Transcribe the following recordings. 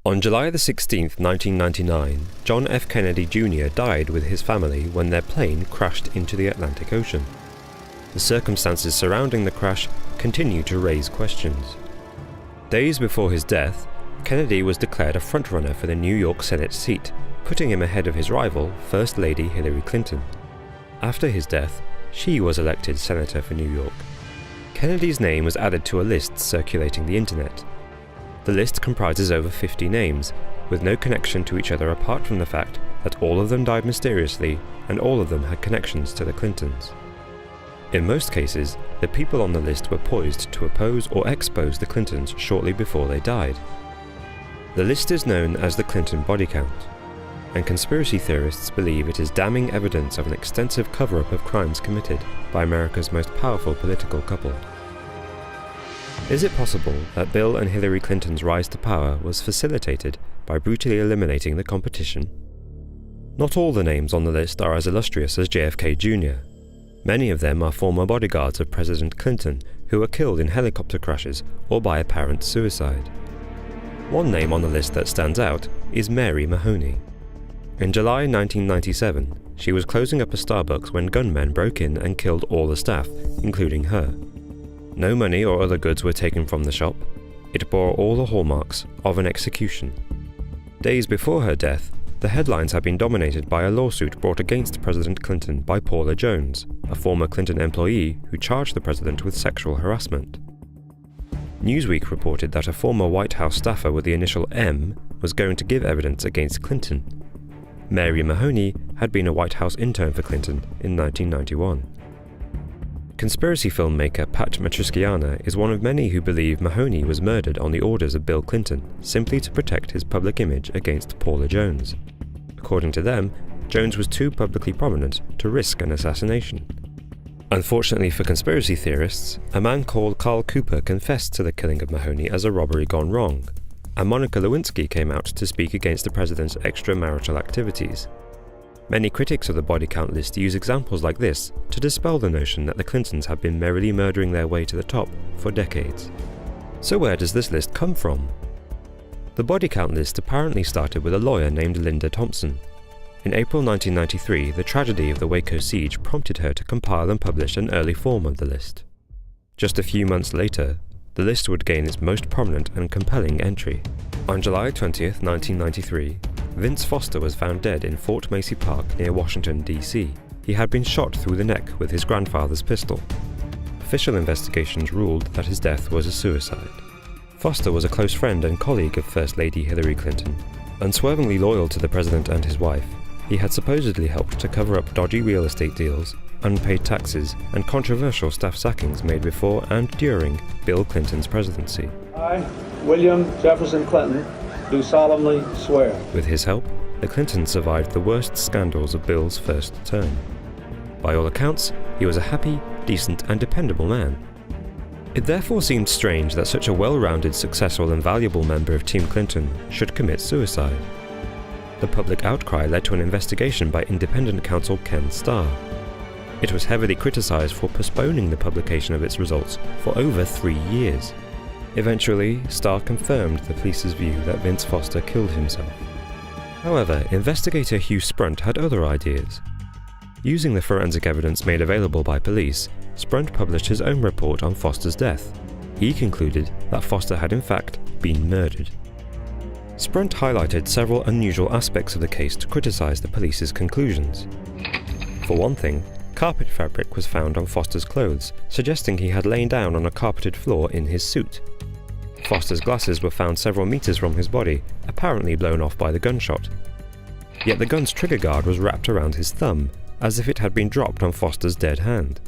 On July 16, 1999, John F. Kennedy Jr. died with his family when their plane crashed into the Atlantic Ocean. The circumstances surrounding the crash continue to raise questions. Days before his death, Kennedy was declared a frontrunner for the New York Senate seat, putting him ahead of his rival, First Lady Hillary Clinton. After his death, she was elected senator for New York. Kennedy's name was added to a list circulating the internet. The list comprises over 50 names, with no connection to each other apart from the fact that all of them died mysteriously and all of them had connections to the Clintons. In most cases, the people on the list were poised to oppose or expose the Clintons shortly before they died. The list is known as the Clinton body count, and conspiracy theorists believe it is damning evidence of an extensive cover-up of crimes committed by America's most powerful political couple. Is it possible that Bill and Hillary Clinton's rise to power was facilitated by brutally eliminating the competition? Not all the names on the list are as illustrious as JFK Jr. Many of them are former bodyguards of President Clinton who were killed in helicopter crashes or by apparent suicide. One name on the list that stands out is Mary Mahoney. In July 1997, she was closing up a Starbucks when gunmen broke in and killed all the staff, including her. No money or other goods were taken from the shop. It bore all the hallmarks of an execution. Days before her death, the headlines had been dominated by a lawsuit brought against President Clinton by Paula Jones, a former Clinton employee who charged the president with sexual harassment. Newsweek reported that a former White House staffer with the initial M was going to give evidence against Clinton. Mary Mahoney had been a White House intern for Clinton in 1991. Conspiracy filmmaker Pat Matroschiana is one of many who believe Mahoney was murdered on the orders of Bill Clinton simply to protect his public image against Paula Jones. According to them, Jones was too publicly prominent to risk an assassination. Unfortunately for conspiracy theorists, a man called Carl Cooper confessed to the killing of Mahoney as a robbery gone wrong, and Monica Lewinsky came out to speak against the president's extramarital activities. Many critics of the body count list use examples like this to dispel the notion that the Clintons have been merrily murdering their way to the top for decades. So where does this list come from? The body count list apparently started with a lawyer named Linda Thompson. In April 1993, the tragedy of the Waco siege prompted her to compile and publish an early form of the list. Just a few months later, the list would gain its most prominent and compelling entry. On July 20, 1993, Vince Foster was found dead in Fort Macy Park near Washington, D.C. He had been shot through the neck with his grandfather's pistol. Official investigations ruled that his death was a suicide. Foster was a close friend and colleague of First Lady Hillary Clinton. Unswervingly loyal to the president and his wife, he had supposedly helped to cover up dodgy real estate deals, unpaid taxes, and controversial staff sackings made before and during Bill Clinton's presidency. I, William Jefferson Clinton, do solemnly swear. With his help, the Clintons survived the worst scandals of Bill's first term. By all accounts, he was a happy, decent, and dependable man. It therefore seemed strange that such a well-rounded, successful, and valuable member of Team Clinton should commit suicide. The public outcry led to an investigation by independent counsel Ken Starr. It was heavily criticized for postponing the publication of its results for over 3 years. Eventually, Starr confirmed the police's view that Vince Foster killed himself. However, investigator Hugh Sprunt had other ideas. Using the forensic evidence made available by police, Sprunt published his own report on Foster's death. He concluded that Foster had in fact been murdered. Sprunt highlighted several unusual aspects of the case to criticize the police's conclusions. For one thing, carpet fabric was found on Foster's clothes, suggesting he had lain down on a carpeted floor in his suit. Foster's glasses were found several meters from his body, apparently blown off by the gunshot. Yet the gun's trigger guard was wrapped around his thumb, as if it had been dropped on Foster's dead hand.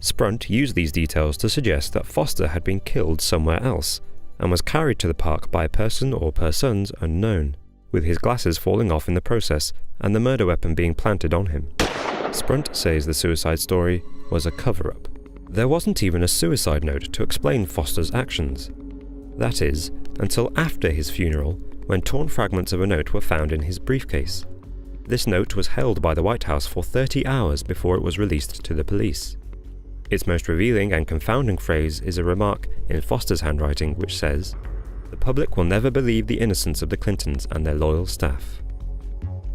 Sprunt used these details to suggest that Foster had been killed somewhere else, and was carried to the park by a person or persons unknown, with his glasses falling off in the process and the murder weapon being planted on him. Sprunt says the suicide story was a cover-up. There wasn't even a suicide note to explain Foster's actions. That is, until after his funeral, when torn fragments of a note were found in his briefcase. This note was held by the White House for 30 hours before it was released to the police. Its most revealing and confounding phrase is a remark in Foster's handwriting which says, The public will never believe the innocence of the Clintons and their loyal staff.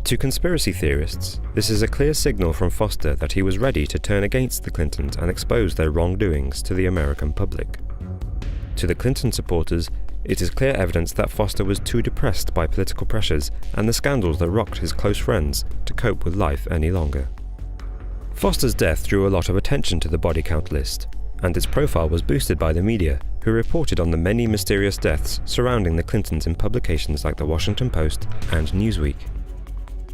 To conspiracy theorists, this is a clear signal from Foster that he was ready to turn against the Clintons and expose their wrongdoings to the American public. To the Clinton supporters, it is clear evidence that Foster was too depressed by political pressures and the scandals that rocked his close friends to cope with life any longer. Foster's death drew a lot of attention to the body count list, and its profile was boosted by the media, who reported on the many mysterious deaths surrounding the Clintons in publications like The Washington Post and Newsweek.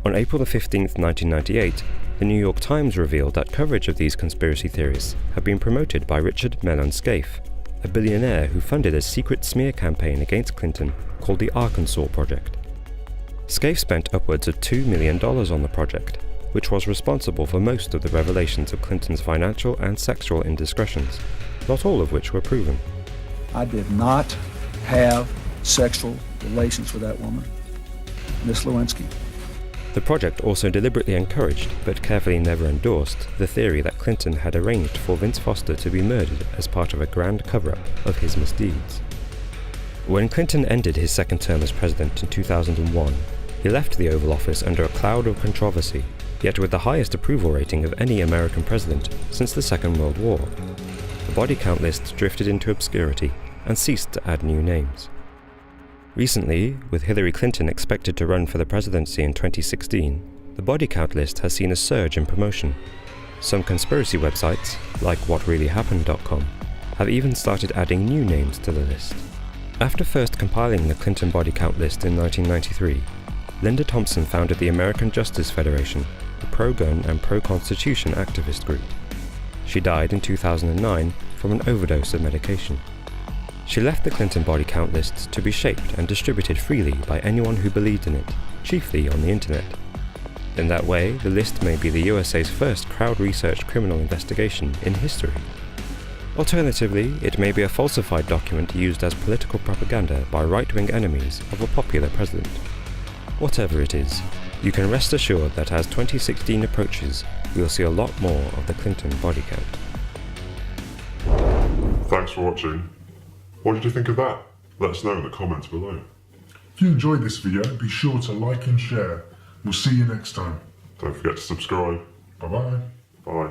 On April 15, 1998, the New York Times revealed that coverage of these conspiracy theories had been promoted by Richard Mellon Scaife, a billionaire who funded a secret smear campaign against Clinton called the Arkansas Project. Scaife spent upwards of $2 million on the project, which was responsible for most of the revelations of Clinton's financial and sexual indiscretions, not all of which were proven. I did not have sexual relations with that woman, Miss Lewinsky. The project also deliberately encouraged, but carefully never endorsed, the theory that Clinton had arranged for Vince Foster to be murdered as part of a grand cover-up of his misdeeds. When Clinton ended his second term as president in 2001, he left the Oval Office under a cloud of controversy, yet with the highest approval rating of any American president since the Second World War. The body count list drifted into obscurity and ceased to add new names. Recently, with Hillary Clinton expected to run for the presidency in 2016, the body count list has seen a surge in promotion. Some conspiracy websites, like WhatReallyHappened.com, have even started adding new names to the list. After first compiling the Clinton body count list in 1993, Linda Thompson founded the American Justice Federation, a pro-gun and pro-constitution activist group. She died in 2009 from an overdose of medication. She left the Clinton body count list to be shaped and distributed freely by anyone who believed in it, chiefly on the internet. In that way, the list may be the USA's first crowd-researched criminal investigation in history. Alternatively, it may be a falsified document used as political propaganda by right-wing enemies of a popular president. Whatever it is, you can rest assured that as 2016 approaches, we'll see a lot more of the Clinton body count. Thanks for watching. What did you think of that? Let us know in the comments below. If you enjoyed this video, be sure to like and share. We'll see you next time. Don't forget to subscribe. Bye-bye. Bye.